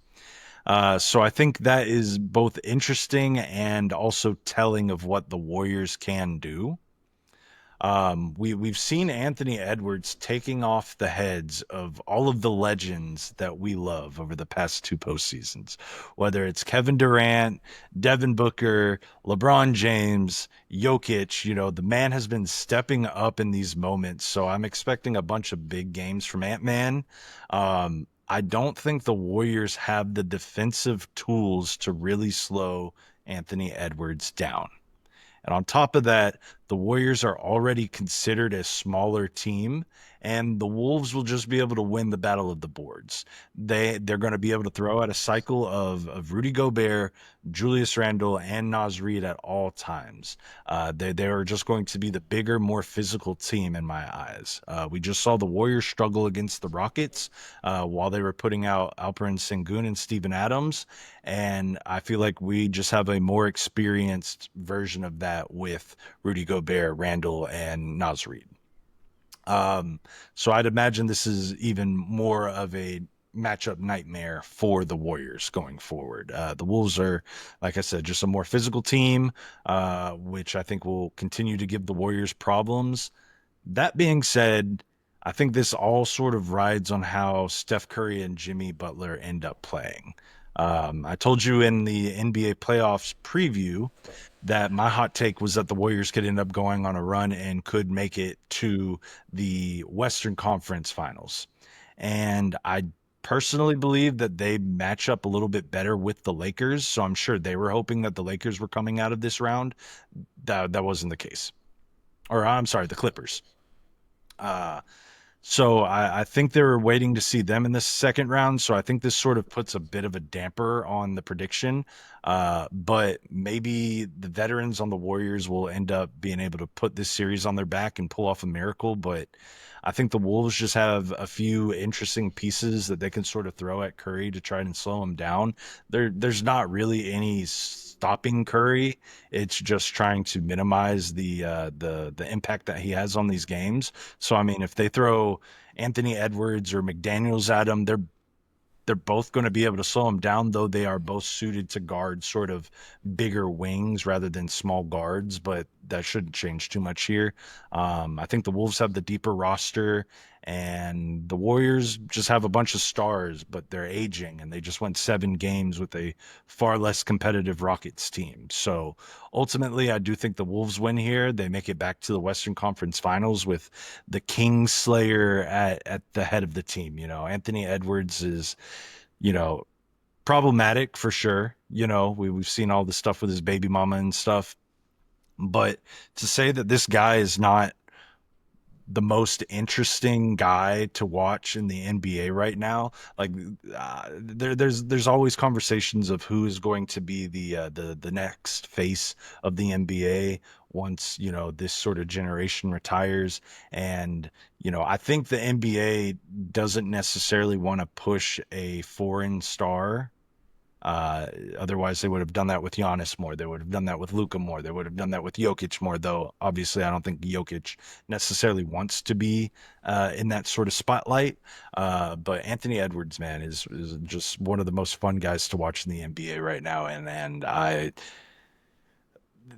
So I think that is both interesting and also telling of what the Warriors can do. We've seen Anthony Edwards taking off the heads of all of the legends that we love over the past 2 postseasons, whether it's Kevin Durant, Devin Booker, LeBron James, Jokic. The man has been stepping up in these moments. So I'm expecting a bunch of big games from Ant-Man. I don't think the Warriors have the defensive tools to really slow Anthony Edwards down. And on top of that, the Warriors are already considered a smaller team, and the Wolves will just be able to win the battle of the boards. They're going to be able to throw out a cycle of Rudy Gobert, Julius Randle, and Naz Reid at all times. They are just going to be the bigger, more physical team in my eyes. We just saw the Warriors struggle against the Rockets while they were putting out Alperen Sengun and Steven Adams, and I feel like we just have a more experienced version of that with Rudy Gobert, Randall, and Naz Reid. So I'd imagine this is even more of a matchup nightmare for the Warriors going forward. The Wolves are, like I said, just a more physical team, which I think will continue to give the Warriors problems. That being said, I think this all sort of rides on how Steph Curry and Jimmy Butler end up playing. I told you in the NBA playoffs preview that my hot take was that the Warriors could end up going on a run and could make it to the Western Conference Finals. And I personally believe that they match up a little bit better with the Lakers. So I'm sure they were hoping that the Lakers were coming out of this round. That wasn't the case. Or I'm sorry, the Clippers. Uh, so I think they were waiting to see them in the second round. So I think this sort of puts a bit of a damper on the prediction. But maybe the veterans on the Warriors will end up being able to put this series on their back and pull off a miracle. But I think the Wolves just have a few interesting pieces that they can sort of throw at Curry to try and slow him down. There's not really any stopping Curry. It's just trying to minimize the impact that he has on these games. So I mean, if they throw Anthony Edwards or McDaniels at him, they're both going to be able to slow him down, though they are both suited to guard sort of bigger wings rather than small guards, but that shouldn't change too much here. I think the Wolves have the deeper roster, and the Warriors just have a bunch of stars, but they're aging, and they just went 7 games with a far less competitive Rockets team. So ultimately, I do think the Wolves win here. They make it back to the Western Conference Finals with the Kingslayer at the head of the team. Anthony Edwards is problematic for sure. We've seen all the stuff with his baby mama and stuff. But to say that this guy is not the most interesting guy to watch in the NBA right now, like there's always conversations of who is going to be the next face of the NBA once this sort of generation retires. And I think the NBA doesn't necessarily want to push a foreign star. Otherwise, they would have done that with Giannis more. They would have done that with Luka more. They would have done that with Jokic more, though. Obviously, I don't think Jokic necessarily wants to be in that sort of spotlight. But Anthony Edwards, man, is just one of the most fun guys to watch in the NBA right now. And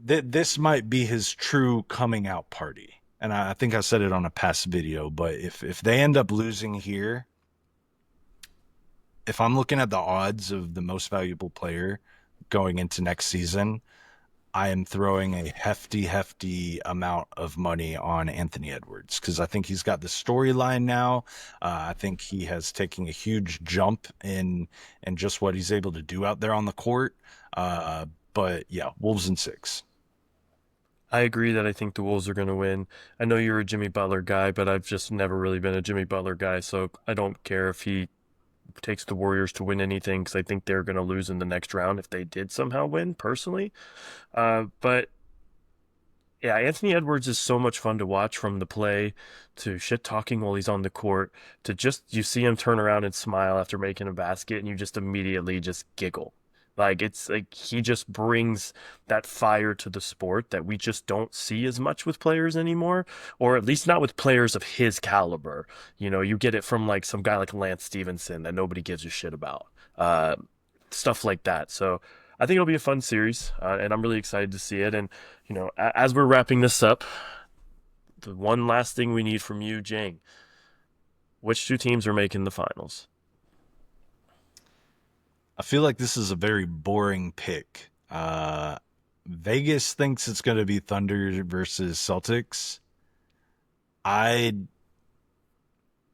this might be his true coming out party. And I think I said it on a past video, but if they end up losing here, if I'm looking at the odds of the most valuable player going into next season, I am throwing a hefty amount of money on Anthony Edwards because I think he's got the storyline now. I think he has taken a huge jump in just what he's able to do out there on the court. But yeah, Wolves in 6. I agree that I think the Wolves are going to win. I know you're a Jimmy Butler guy, but I've just never really been a Jimmy Butler guy, so I don't care if he takes the Warriors to win anything because I think they're going to lose in the next round if they did somehow win, personally. But yeah, Anthony Edwards is so much fun to watch, from the play to shit talking while he's on the court to just you see him turn around and smile after making a basket and you just immediately just giggle. Like it's like he just brings that fire to the sport that we just don't see as much with players anymore, or at least not with players of his caliber. You get it from like some guy like Lance Stevenson that nobody gives a shit about. Stuff like that. So I think it'll be a fun series, and I'm really excited to see it. And as we're wrapping this up, the one last thing we need from you, Jing, which two teams are making the finals? I feel like this is a very boring pick. Vegas thinks it's going to be Thunder versus Celtics. I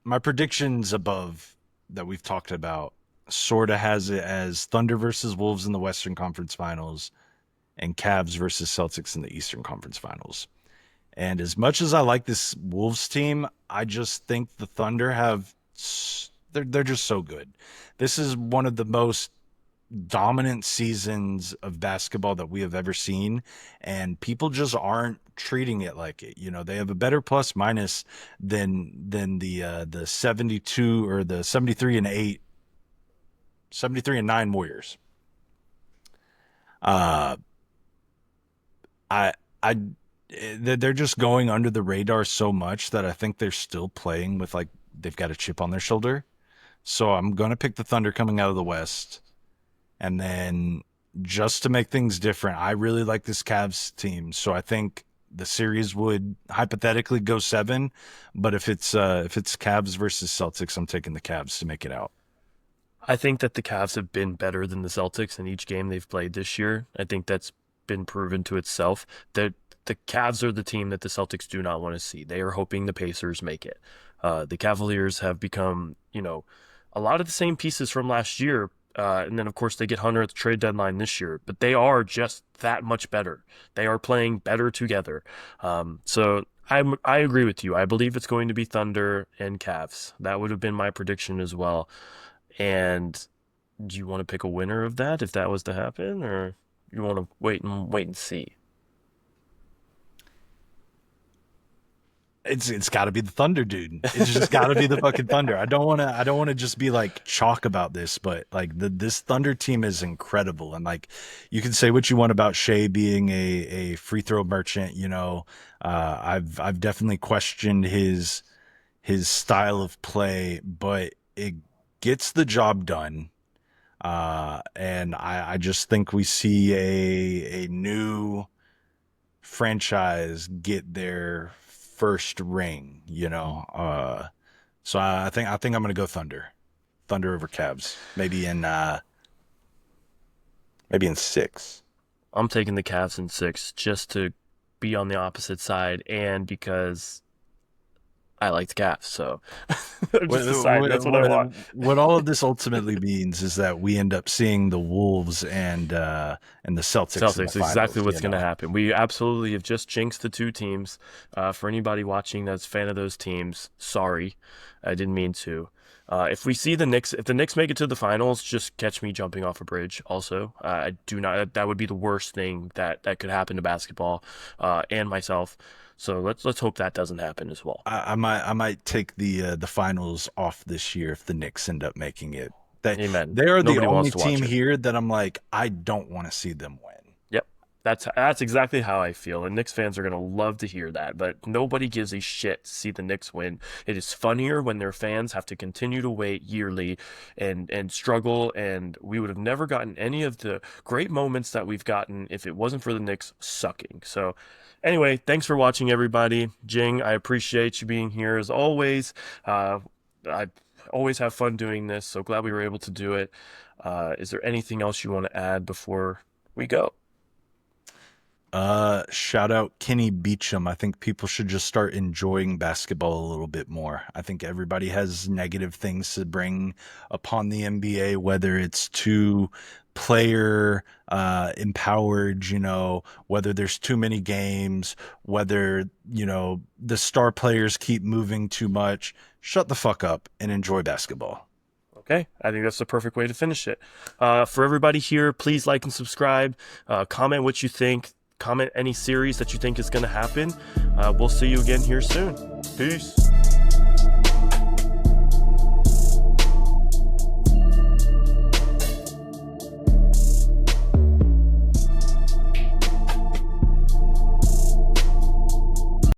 My predictions above that we've talked about sort of has it as Thunder versus Wolves in the Western Conference Finals and Cavs versus Celtics in the Eastern Conference Finals. And as much as I like this Wolves team, I just think the Thunder they're just so good. This is one of the most dominant seasons of basketball that we have ever seen, and people just aren't treating it like it. They have a better plus minus than the 72 or the 73 and 9 Warriors. Uh I I they're just going under the radar so much that I think they're still playing with like they've got a chip on their shoulder. So I'm going to pick the Thunder coming out of the West. And then just to make things different, I really like this Cavs team. So I think the series would hypothetically go 7, but if it's Cavs versus Celtics, I'm taking the Cavs to make it out. I think that the Cavs have been better than the Celtics in each game they've played this year. I think that's been proven to itself. That the Cavs are the team that the Celtics do not want to see. They are hoping the Pacers make it. The Cavaliers have become, a lot of the same pieces from last year. And then, of course, they get Hunter at the trade deadline this year. But they are just that much better. They are playing better together. So I agree with you. I believe it's going to be Thunder and Cavs. That would have been my prediction as well. And do you want to pick a winner of that if that was to happen, or you want to wait and see? It's got to be the Thunder, dude. It's just got to be the fucking Thunder. I don't want to just be like chalk about this, but like this Thunder team is incredible. And like you can say what you want about Shea being a free throw merchant, I've definitely questioned his style of play, but it gets the job done. And I just think we see a new franchise get their first ring, So I think I'm gonna go Thunder. Thunder over Cavs. Maybe in six. I'm taking the Cavs in 6 just to be on the opposite side and because I like the Cavs. So I'm What, just deciding that's what I want. what all of this ultimately means is that we end up seeing the Wolves and the Celtics in the Celtics, exactly finals, what's going to happen. We absolutely have just jinxed the two teams. For anybody watching that's a fan of those teams, sorry, I didn't mean to. If we see the Knicks, if the Knicks make it to the finals, just catch me jumping off a bridge. Also, I do not. That would be the worst thing that could happen to basketball and myself. So let's hope that doesn't happen as well. I might take the finals off this year if the Knicks end up making it. Amen. They are the Nobody only wants to watch team it. here that I'm like, I don't want to see them win. Yep. That's exactly how I feel, and Knicks fans are gonna love to hear that. But nobody gives a shit to see the Knicks win. It is funnier when their fans have to continue to wait yearly and struggle. And we would have never gotten any of the great moments that we've gotten if it wasn't for the Knicks sucking. So, anyway, thanks for watching, everybody. Jing, I appreciate you being here as always. I always have fun doing this, so glad we were able to do it. Is there anything else you want to add before we go? Shout out Kenny Beecham. I think people should just start enjoying basketball a little bit more. I think everybody has negative things to bring upon the NBA, whether it's too player empowered, whether there's too many games, whether, the star players keep moving too much. Shut the fuck up and enjoy basketball. Okay, I think that's the perfect way to finish it. For everybody here, please like and subscribe. Comment what you think. Comment any series that you think is going to happen. We'll see you again here soon. Peace.